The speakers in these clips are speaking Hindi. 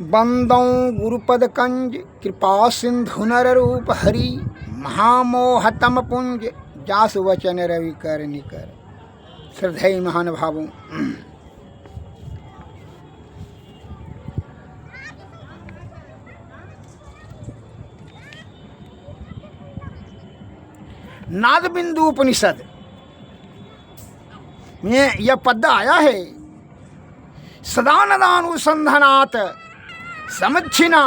बंदों गुरुपद कंज कृपा सिंधु नर रूप हरि महामोहतम पुंज जास वचन रवि कर निकर। श्रद्धेय महानुभावों, नाद बिंदु उपनिषद में यह पद आया है, सदानदानुसंधानात समुच्छिना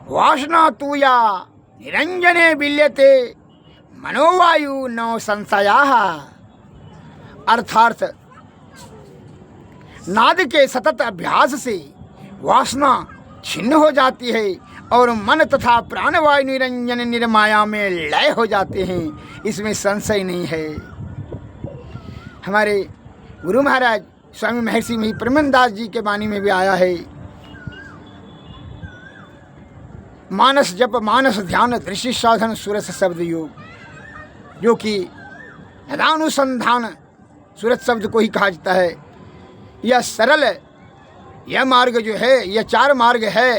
वासना तूया निरंजने विल्यते मनोवायु नौ संशयाः। अर्थात नाद के सतत अभ्यास से वासना छिन्न हो जाती है और मन तथा प्राणवायु निरंजन निर्माया में लय हो जाते हैं, इसमें संशय नहीं है। हमारे गुरु महाराज स्वामी महर्षि महिप्रमन दास जी के वाणी में भी आया है, मानस जप मानस ध्यान दृष्टि साधन सूरत शब्द योग, जो कि नदानुसंधान सूरत शब्द को ही कहा जाता है। यह सरल यह मार्ग जो है, यह चार मार्ग है,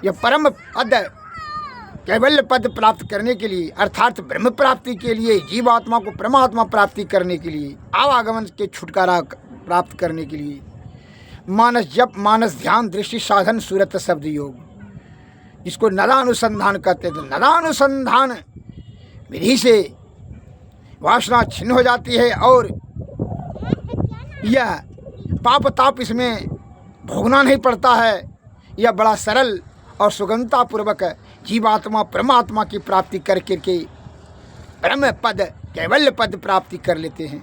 यह परम पद कैवल्य पद प्राप्त करने के लिए अर्थात ब्रह्म प्राप्ति के लिए, जीवात्मा को परमात्मा प्राप्ति करने के लिए, आवागमन के छुटकारा प्राप्त करने के लिए मानस जप मानस ध्यान दृष्टि साधन सूरत शब्द योग, जिसको नदानुसंधान कहते हैं। तो नदानुसंधान विधि से वासना छिन्न हो जाती है और यह पाप ताप इसमें भोगना नहीं पड़ता है। यह बड़ा सरल और सुगमता पूर्वक जीवात्मा परमात्मा की प्राप्ति करके ब्रह्म पद कैवल्य पद प्राप्ति कर लेते हैं,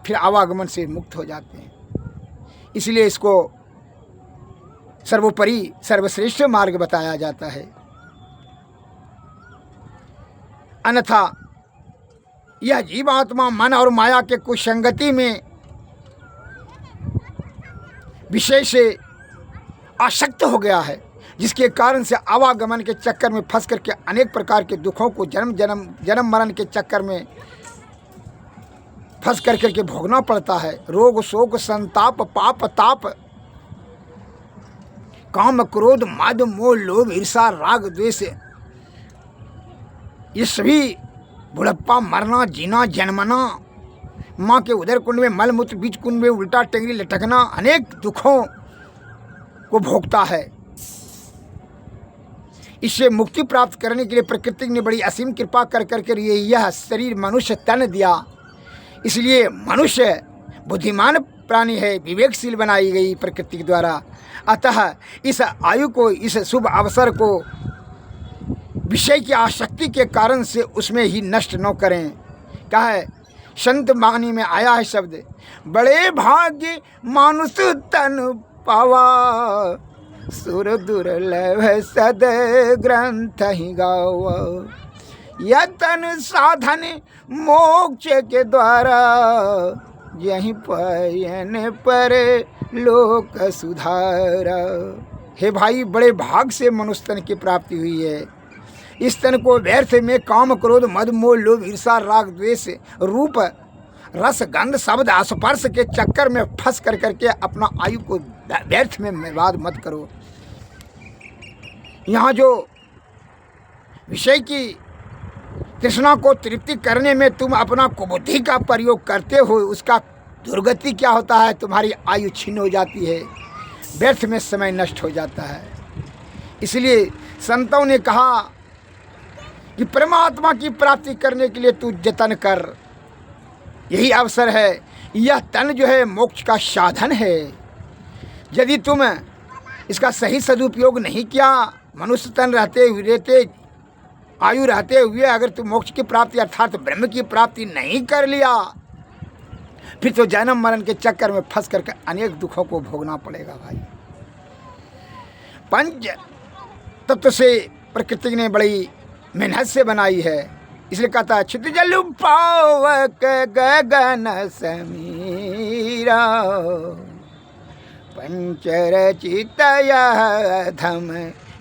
फिर आवागमन से मुक्त हो जाते हैं। इसलिए इसको सर्वोपरि सर्वश्रेष्ठ मार्ग बताया जाता है। अन्यथा यह जीवात्मा मन और माया के कुसंगति में विषय से आसक्त हो गया है, जिसके कारण से आवागमन के चक्कर में फंस करके अनेक प्रकार के दुखों को जन्म मरण के चक्कर में फंस कर करके भोगना पड़ता है। रोग शोक संताप पाप ताप काम क्रोध मद मोह लोभ ईर्षा राग द्वेष, ये सभी बुढ़प्पा मरना जीना जन्मना, माँ के उदर कुंड में मल मूत्र बीज कुंड में उल्टा टेंगरी लटकना, अनेक दुखों को भोगता है। इससे मुक्ति प्राप्त करने के लिए प्रकृति ने बड़ी असीम कृपा कर करके यह शरीर मनुष्य तन दिया। इसलिए मनुष्य बुद्धिमान प्राणी है, विवेकशील बनाई गई प्रकृति के द्वारा। अतः इस आयु को, इस शुभ अवसर को विषय की आसक्ति के कारण से उसमें ही नष्ट न करें। कहा है संत वाणी में आया है शब्द, बड़े भाग्य मानुष तन पावा सुर दुर्लभ सद ग्रंथ ही गावा। यह तन साधन मोक्ष के द्वारा यहीं पयन पर लोक सुधारा। हे भाई, बड़े भाग से मनुष्य तन की प्राप्ति हुई है। इस तन को व्यर्थ में काम क्रोध मद मोह लोभ ईर्षा राग द्वेष रूप रस गंध शब्द स्पर्श के चक्कर में फंस कर करके अपना आयु को व्यर्थ में बर्बाद मत करो। यहाँ जो विषय की तृष्णा को तृप्ति करने में तुम अपना कुबुद्धि का प्रयोग करते हो, उसका दुर्गति क्या होता है, तुम्हारी आयु छीन हो जाती है, व्यर्थ में समय नष्ट हो जाता है। इसलिए संतों ने कहा कि परमात्मा की प्राप्ति करने के लिए तू जतन कर, यही अवसर है। यह तन जो है मोक्ष का साधन है। यदि तुम इसका सही सदुपयोग नहीं किया, मनुष्य तन रहते आयु रहते हुए अगर तुम मोक्ष की प्राप्ति अर्थात ब्रह्म की प्राप्ति नहीं कर लिया, फिर तो जन्म मरण के चक्कर में फंस करके अनेक दुखों को भोगना पड़ेगा भाई। पंच तत्व से प्रकृति ने बड़ी मेहनत से बनाई है, इसलिए कहता है छित जल पावक गगन समीरा पंचरचित धम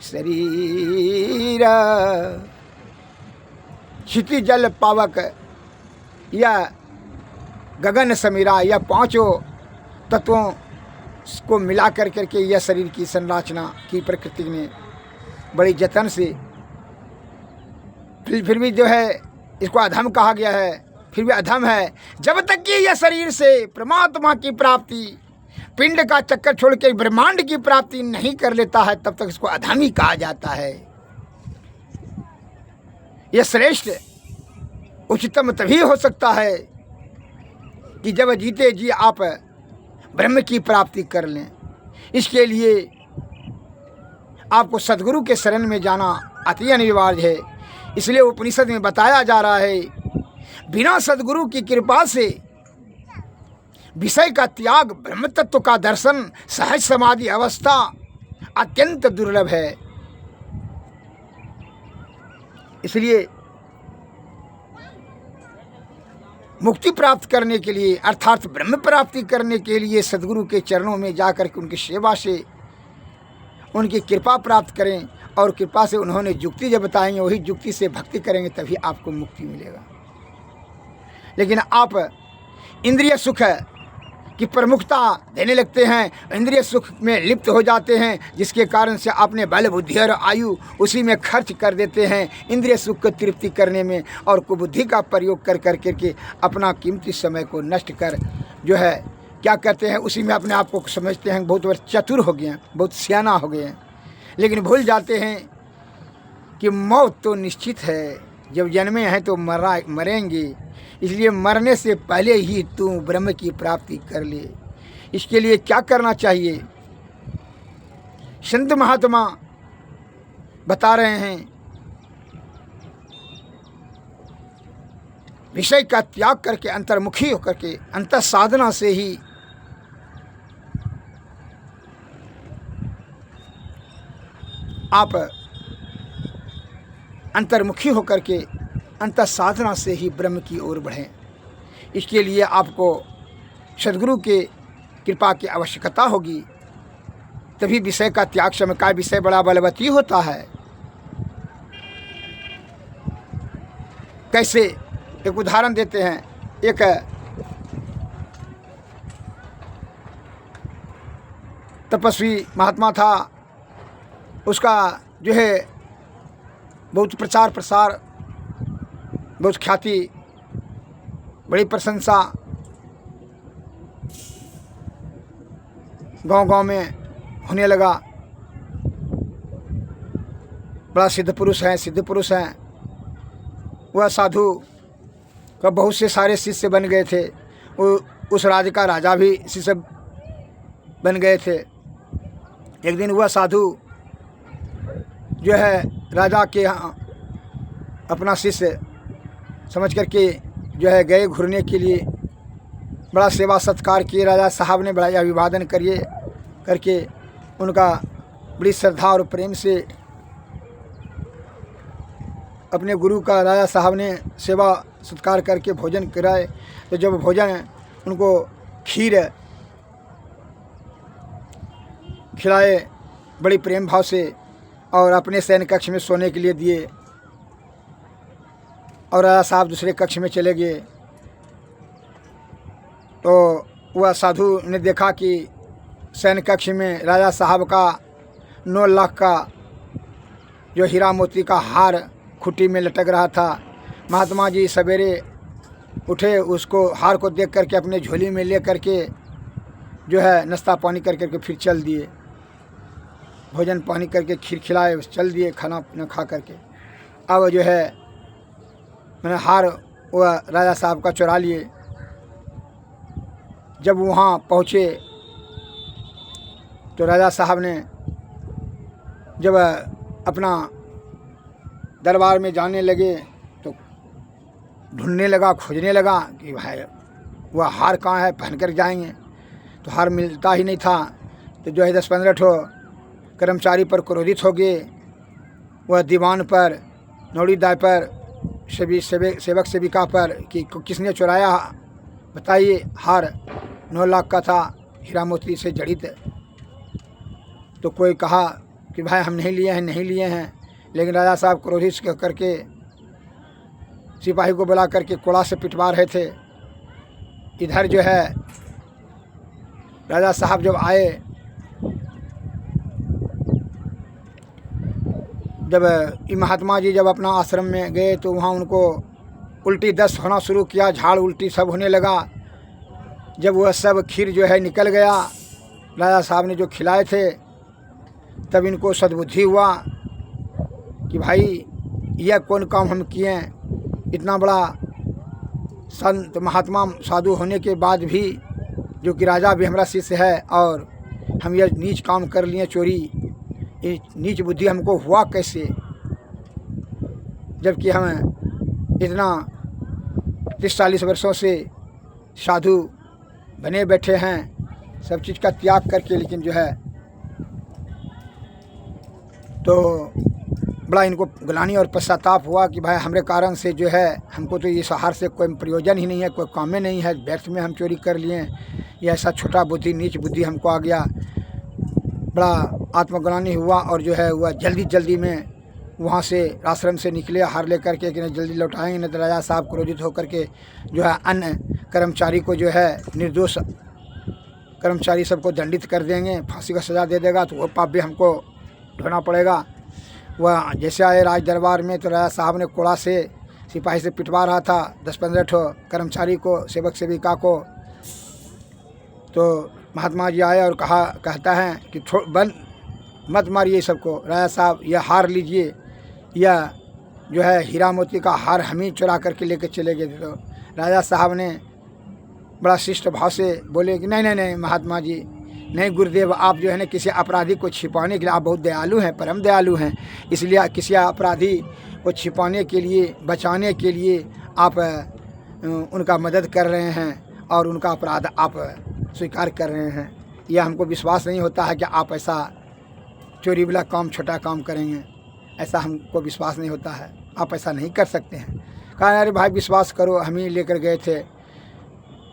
शरीरा। क्षिति जल पावक या गगन समीरा, यह पांचों तत्वों को मिला कर करके यह शरीर की संरचना की प्रकृति ने बड़ी जतन से, फिर भी जो है इसको अधम कहा गया है, फिर भी अधम है। जब तक कि यह शरीर से परमात्मा की प्राप्ति, पिंड का चक्कर छोड़ के ब्रह्मांड की प्राप्ति नहीं कर लेता है, तब तक इसको अधम ही कहा जाता है। यह श्रेष्ठ उच्चतम तभी हो सकता है कि जब जीते जी आप ब्रह्म की प्राप्ति कर लें। इसके लिए आपको सद्गुरु के शरण में जाना अति अनिवार्य है। इसलिए उपनिषद में बताया जा रहा है, बिना सद्गुरु की कृपा से विषय का त्याग, ब्रह्म तत्व का दर्शन, सहज समाधि अवस्था अत्यंत दुर्लभ है। इसलिए मुक्ति प्राप्त करने के लिए अर्थात ब्रह्म प्राप्ति करने के लिए सद्गुरु के चरणों में जाकर के उनकी सेवा से उनकी कृपा प्राप्त करें, और कृपा से उन्होंने युक्ति जब बताएंगे वही युक्ति से भक्ति करेंगे, तभी आपको मुक्ति मिलेगा। लेकिन आप इंद्रिय सुख की प्रमुखता देने लगते हैं, इंद्रिय सुख में लिप्त हो जाते हैं, जिसके कारण से अपने बल बुद्धि और आयु उसी में खर्च कर देते हैं, इंद्रिय सुख को तृप्ति करने में, और कुबुद्धि का प्रयोग कर करके अपना कीमती समय को नष्ट कर जो है क्या करते हैं, उसी में अपने आप को समझते हैं बहुत चतुर हो गए हैं, बहुत सियाना हो गए हैं। लेकिन भूल जाते हैं कि मौत तो निश्चित है, जब जन्मे हैं तो मरेंगे। इसलिए मरने से पहले ही तू ब्रह्म की प्राप्ति कर ले। इसके लिए क्या करना चाहिए, संत महात्मा बता रहे हैं, विषय का त्याग करके अंतर्मुखी होकर के अंतर साधना से ही आप अंतर्मुखी होकर के अंतर साधना से ही ब्रह्म की ओर बढ़ें। इसके लिए आपको सद्गुरु के कृपा की आवश्यकता होगी, तभी विषय का त्याग, समय का विषय बड़ा बलवती होता है। कैसे, एक उदाहरण देते हैं। एक तपस्वी महात्मा था, उसका जो है बहुत प्रचार प्रसार, बहुत ख्याति, बड़ी प्रशंसा गांव-गांव में होने लगा। बड़ा सिद्ध पुरुष हैं। वह साधु का बहुत से सारे शिष्य बन गए थे। वो उस राज्य का राजा भी शिष्य बन गए थे। एक दिन वह साधु जो है राजा के यहाँ अपना शिष्य समझ करके जो है गए घूरने के लिए। बड़ा सेवा सत्कार किए, राजा साहब ने बड़ा अभिवादन करके उनका बड़ी श्रद्धा और प्रेम से अपने गुरु का राजा साहब ने सेवा सत्कार करके भोजन कराए। तो जब भोजन उनको खीर खिलाए बड़ी प्रेम भाव से, और अपने शयन कक्ष में सोने के लिए दिए, और राजा साहब दूसरे कक्ष में चले गए। तो वह साधु ने देखा कि शयन कक्ष में राजा साहब का 9 लाख का जो हीरा मोती का हार खुट्टी में लटक रहा था। महात्मा जी सवेरे उठे, उसको हार को देख करके अपने झोली में ले करके जो है नाश्ता पानी करके फिर चल दिए। भोजन पानी करके खीर खिलाए, चल दिए खाना पीना खा करके। अब जो है मैंने हार वह राजा साहब का चुरा लिए। जब वहाँ पहुँचे तो राजा साहब ने जब अपना दरबार में जाने लगे तो ढूंढने लगा, खोजने लगा कि भाई वह हार कहाँ है, पहन कर जाएंगे। तो हार मिलता ही नहीं था। तो जो है 10-15 ठो कर्मचारी पर क्रोधित हो गए। वह दीवान पर, नौड़ीदार पर, सेवक सेविका पर कि किसने चुराया, बताइए। हार 9 लाख का था, हीरा मोती से जड़ित। तो कोई कहा कि भाई हम नहीं लिए हैं। लेकिन राजा साहब क्रोधित करके सिपाही को बुला करके कोड़ा से पिटवा रहे थे। इधर जो है राजा साहब जब आए, जब ये महात्मा जी जब अपना आश्रम में गए तो वहाँ उनको उल्टी दस्त होना शुरू किया, झाड़ उल्टी सब होने लगा। जब वह सब खीर जो है निकल गया राजा साहब ने जो खिलाए थे, तब इनको सद्बुद्धि हुआ कि भाई यह कौन काम हम किए हैं। इतना बड़ा संत महात्मा साधु होने के बाद भी, जो कि राजा भी हमारा शिष्य है, और हम यह नीच काम कर लिए, चोरी, ये नीच बुद्धि हमको हुआ कैसे, जबकि हम इतना 30-40 वर्षों से साधु बने बैठे हैं, सब चीज़ का त्याग करके। लेकिन जो है तो बड़ा इनको ग्लानि और पश्चाताप हुआ कि भाई हमारे कारण से जो है हमको तो इस आहार से कोई प्रयोजन ही नहीं है, कोई काम में नहीं है, व्यर्थ में हम चोरी कर लिए। ये ऐसा छोटा बुद्धि, नीच बुद्धि हमको आ गया। बड़ा आत्मग्लानि हुआ और जो है वह जल्दी में वहाँ से आश्रम से निकले हार लेकर के कि नहीं जल्दी लौटाएंगे, नहीं तो राजा साहब क्रोधित होकर के जो है अन्य कर्मचारी को जो है निर्दोष कर्मचारी सबको दंडित कर देंगे, फांसी का सज़ा दे देगा, तो वो पाप भी हमको ढोना पड़ेगा। वह जैसे आए राज दरबार में तो राजा साहब ने कोड़ा से सिपाही से पिटवा रहा था 10-15 ठो कर्मचारी को, सेवक सेविका को। तो महात्मा जी आए और कहता है कि बंद मत मारिए सबको। राजा साहब यह हार लीजिए, यह जो है हीरा मोती का हार हम ही चुरा करके लेकर चले गए थे। तो राजा साहब ने बड़ा शिष्ट भाव से बोले कि नहीं महात्मा जी, नहीं गुरुदेव, आप जो है ना किसी अपराधी को छिपाने के लिए, आप बहुत दयालु हैं, परम दयालु हैं, इसलिए किसी अपराधी को छिपाने के लिए, बचाने के लिए आप उनका मदद कर रहे हैं और उनका अपराध आप स्वीकार कर रहे हैं। यह हमको विश्वास नहीं होता है कि आप ऐसा चोरी वाला काम, छोटा काम करेंगे, ऐसा हमको विश्वास नहीं होता है, आप ऐसा नहीं कर सकते हैं। कहा अरे भाई विश्वास करो, हम ही लेकर गए थे।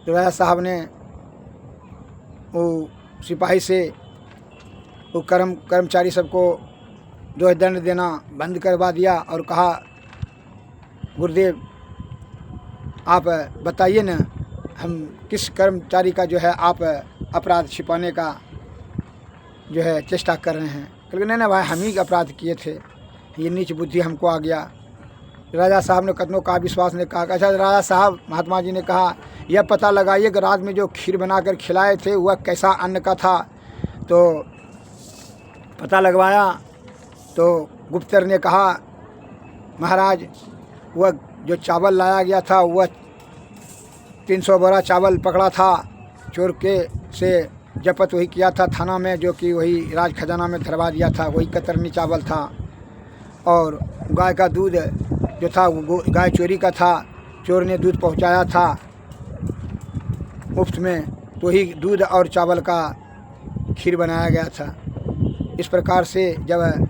तो राजा साहब ने वो सिपाही से वो कर्मचारी सबको जो दंड देना बंद करवा दिया और कहा गुरुदेव आप बताइए ना, हम किस कर्मचारी का जो है आप अपराध छिपाने का जो है चेष्टा कर रहे हैं। क्योंकि नहीं भाई, हम ही अपराध किए थे, ये नीच बुद्धि हमको आ गया। राजा साहब ने कतनों का विश्वास ने कहा। अच्छा राजा साहब, महात्मा जी ने कहा यह पता लगाइए कि रात में जो खीर बनाकर खिलाए थे वह कैसा अन्न का था। तो पता लगवाया तो गुप्तचर ने कहा महाराज वह जो चावल लाया गया था वह 300 बोरा चावल पकड़ा था, चोर के से जपत वही किया था थाना में, जो कि वही राज खजाना में धरवा दिया था, वही कतरनी चावल था। और गाय का दूध जो था वो गाय चोरी का था, चोर ने दूध पहुंचाया था मुफ्त में, तो ही दूध और चावल का खीर बनाया गया था। इस प्रकार से जब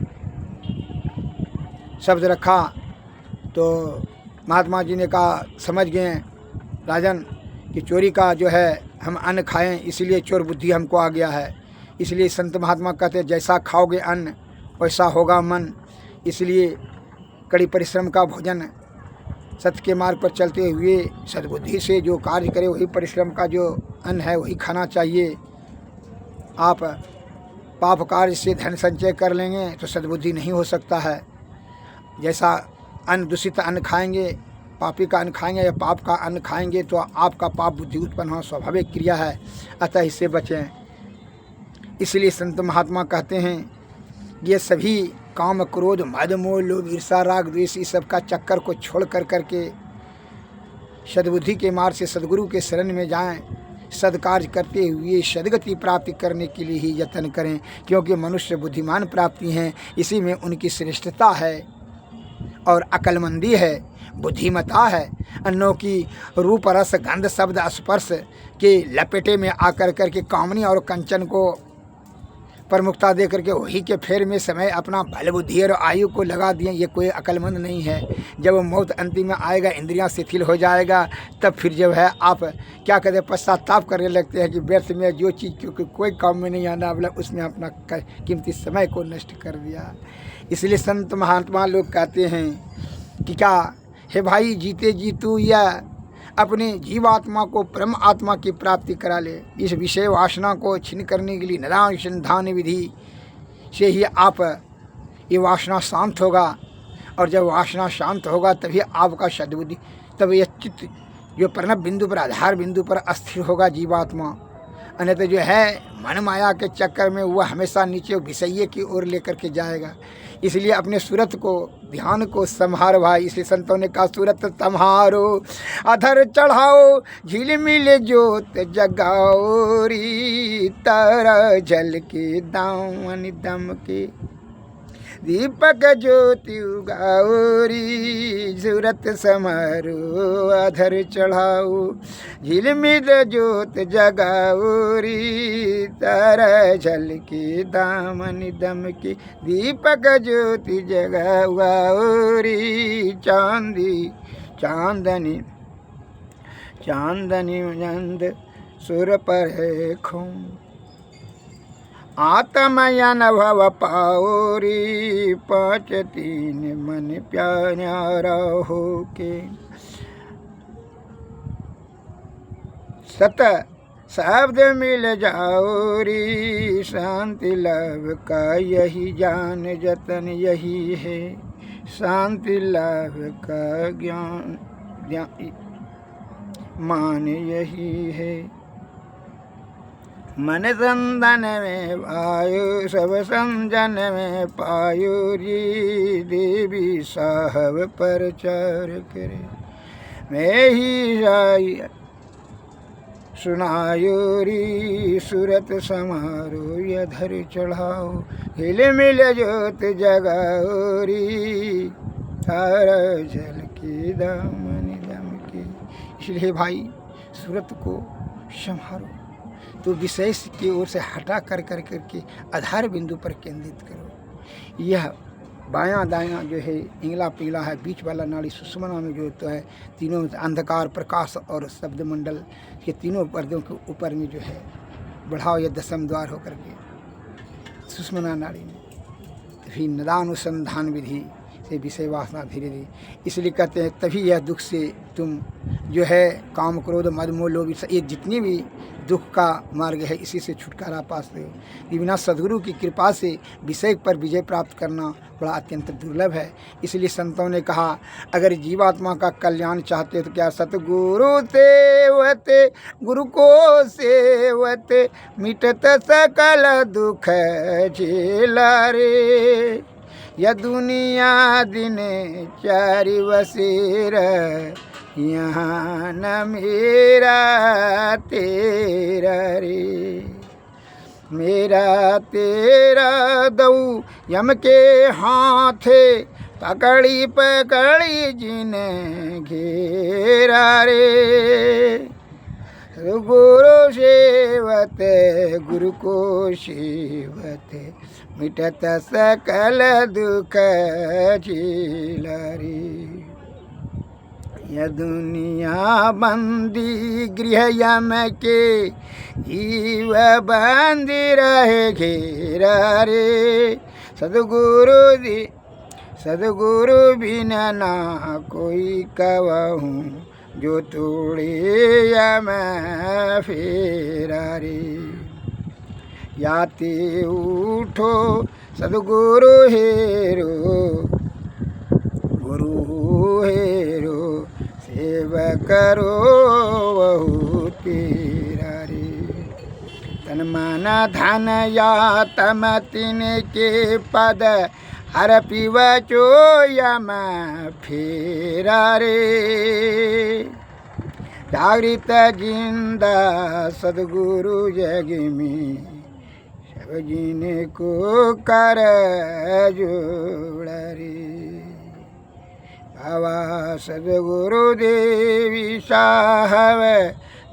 शब्द रखा तो महात्मा जी ने कहा समझ गए राजन कि चोरी का जो है हम अन्न खाएं, इसीलिए चोर बुद्धि हमको आ गया है। इसलिए संत महात्मा कहते हैं जैसा खाओगे अन्न वैसा होगा मन। इसलिए कड़ी परिश्रम का भोजन, सत्य के मार्ग पर चलते हुए सद्बुद्धि से जो कार्य करे वही परिश्रम का जो अन्न है वही खाना चाहिए। आप पाप कार्य से धन संचय कर लेंगे तो सद्बुद्धि नहीं हो सकता है। जैसा अन्न दूषित अन्न खाएंगे, पापी का अन्न खाएंगे या पाप का अन्न खाएंगे तो आपका पाप बुद्धि उत्पन्न होना स्वाभाविक क्रिया है, अतः इससे बचें। इसलिए संत महात्मा कहते हैं ये सभी काम, क्रोध, मद, मोह, लोभ, ईर्षा, राग, द्वेष, इस सब का चक्कर को छोड़ करके सद्बुद्धि के मार्ग से सद्गुरु के शरण में जाएं। सद्कार्य करते हुए सद्गति प्राप्ति करने के लिए ही यत्न करें, क्योंकि मनुष्य बुद्धिमान प्राप्ति हैं, इसी में उनकी श्रेष्ठता है और अक्लमंदी है, बुद्धिमता है। अन्यों की रूप, रस, गंध, शब्द, स्पर्श के लपेटे में आकर करके कामनी और कंचन को प्रमुखता दे करके वही के फेर में समय अपना बल, बुद्धि और आयु को लगा दिए, ये कोई अक्लमंद नहीं है। जब मौत अंतिम में आएगा, इंद्रियां शिथिल हो जाएगा, तब फिर जब है आप क्या कहते हैं पश्चाताप करने लगते हैं कि व्यर्थ में जो चीज़ क्योंकि कोई काम में नहीं आना वाला उसमें अपना कीमती समय को नष्ट कर दिया। इसलिए संत महात्मा लोग कहते हैं कि क्या हे भाई जीते जी तू या अपने जीवात्मा को परम आत्मा की प्राप्ति करा ले। इस विषय वासना को छिन्न करने के लिए निदानुसंधान विधि से ही आप ये वासना शांत होगा, और जब वासना शांत होगा तभी आपका सद्बुद्धि, तब यह चित्त जो प्रणव बिंदु पर, आधार बिंदु पर अस्थिर होगा जीवात्मा। अन्यथा जो है मन माया के चक्कर में वह हमेशा नीचे विषय की ओर लेकर के जाएगा। इसलिए अपने सूरत को, ध्यान को संभारो भाई। इसलिए संतों ने कहा सूरत संभारो, अधर चढ़ाओ, झिलमिल जोत जगाओ री, तारा जल के दामन दम के, दीपक ज्योति उगाओ री, सूरत समारो, अधर चढ़ाओ, झिलमिल जोत जगाओ री, तारा जल के दामन दम के, दीपक ज्योति जगाओ री, चांदनी नंद सुर पर है खूं, आत्मयनुभव पाओ री, पाँच तीन मन प्यारा हो के, सत शब्द मिल जाओ री, शांति लाभ का यही जान जतन यही है, शांति लाभ का ज्ञान मान यही है, मन संदन में वायु, सब समझन में पायु री, देवी साहब प्रचार करे, मैं ही जाई सुनायो री, सूरत समारो अधर चढ़ाओ, हिलमिल जोत जगाओ री, तारा जल की दामन दम की। इसलिए भाई सूरत को संभारो, तो विषय की ओर से हटा कर के आधार बिंदु पर केंद्रित करो। यह बायां दायां जो है इंगला पिंगला है, बीच वाला नाड़ी सुषुम्ना में जो तो है, तीनों अंधकार प्रकाश और शब्द मंडल के तीनों पर्दों के ऊपर में जो है बढ़ाओ, यह दसम द्वार होकर के सुषुम्ना नाड़ी में, फिर निदानुसंधान विधि से विषय वासना धीरे धीरे, इसलिए कहते हैं तभी यह दुख से तुम जो है काम क्रोध मद मोह लोभ, ये जितनी भी दुख का मार्ग है इसी से छुटकारा पाते हो। बिना सद्गुरु की कृपा से विषय पर विजय प्राप्त करना बड़ा अत्यंत दुर्लभ है। इसलिए संतों ने कहा अगर जीवात्मा का कल्याण चाहते हो तो क्या सतगुरु सेवते, गुरु को सेवते, मिटत सकल दुख झेला रे, यह दुनिया दिन चारि बसेर, यहाँ न मेरा तेरा रे, मेरा तेरा दऊ यम के हाथे, पकड़ी पकड़ी जिन घेरा रे, गुरु सेवत, गुरु को सेवत, मिटत सकल दुख झेला रे, यह दुनिया बंदी गृह यम के, जीव बंदी रहे घेरा रे, सदगुरु बिना ना कोई कवहूँ, जो तोड़े यम फेरा रे, याते उठो सदगुरु हेरो, गुरु हेरो, सेवा करो बहु तेरा रे, तन मन धन या तम तिन के पद, हर पिव चो यम फेरा रे, जागृत जिंदा सदगुरु जग में, सब जीने को कर जोड़ रे, बाबा सदगुरु देवी साहब,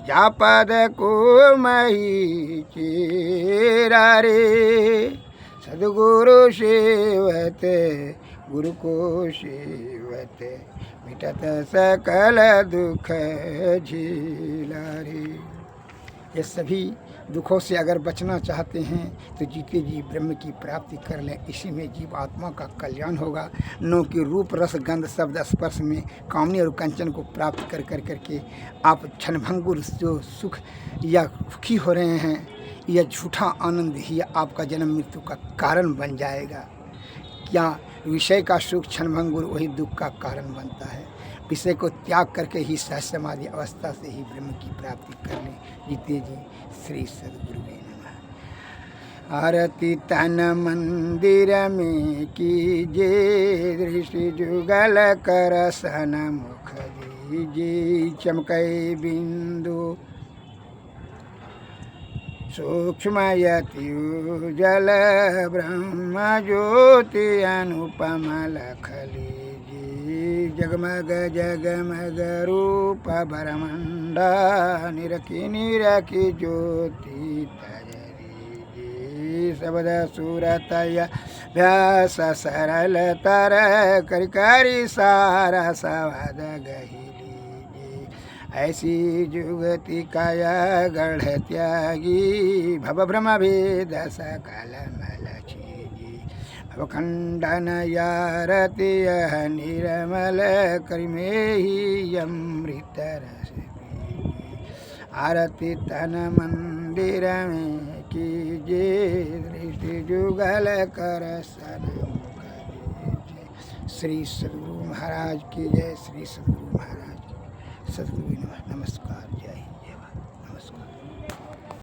जापद को मही चेरा रे, सदगुरु सेवत, गुरु को सेवत, मिटत सकल दुख झेला रे। ये सभी दुखों से अगर बचना चाहते हैं तो जीते जी ब्रह्म की प्राप्ति कर लें। इसी में जीव आत्मा का कल्याण होगा। नो कि रूप रस गंध शब्द स्पर्श में कामनी और कंचन को प्राप्त कर करके आप क्षणभंगुर जो सुख या सुखी हो रहे हैं, यह झूठा आनंद ही आपका जन्म मृत्यु का कारण बन जाएगा। क्या विषय का सुख क्षणभंगुर वही दुख का कारण बनता है। विषय को त्याग करके ही सहज समाधि अवस्था से ही ब्रह्म की प्राप्ति कर लें। जीते जी श्री सद्गुरु नमः। आरती तन मंदिर में कीजे, दृष्टि जुगल कर सन मुख दीजे। चमकई बिंदु सूक्ष्मयति उज्जल, ब्रह्म ज्योति अनुपम लख लीजे। जगमग जगमग रूप बरमंड, निरखी निरखी ज्योति तजरीजे। शब्द सूरतय व्यास सरल तर, करि करि सारा सवाद गही। ऐसी जुगति काया गढ़ त्यागी, भव भ्रम भेद सकल मल छीजी। भव खंडन यारति यह निर्मल, करि मेहि अमृत रस पीजी। आरती तन मंदिर में कीजे, दृष्टि जुगल कर सन मुख दीजे। श्री सद्गुरु महाराज की जय। श्री सद्गुरु महाराज। सद्गुरु नमस्कार। जय।